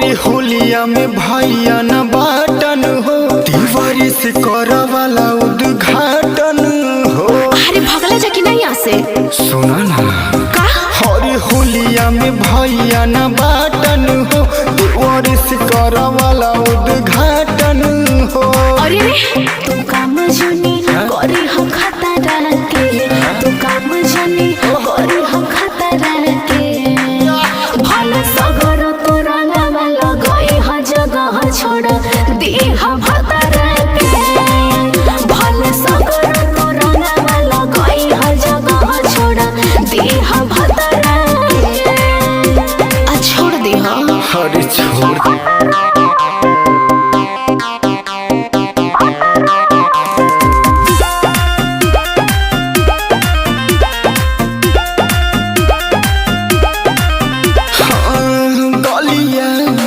अरे होलिया में भैया न बाटन हो, दीवारी से कर वाला उद्घाटन हो। अरे भगला जाके नहीं यहाँ से सुना ना का? अरे होलिया में भैया न बाटन हो, दीवारी से कर वाला उद्घाटन हो। अरे रे तू काम जानी करी हम खतरा के, तू काम जानी करी हम खतरा के। भले सगर तो रंगवा लगई ह जगह छोड़ दी हम खतरा के। भले सगर तो रंगवा लगई ह जगह छोड़ दी हम खतरा के। आ छोड़ दी हम। अरे छोड़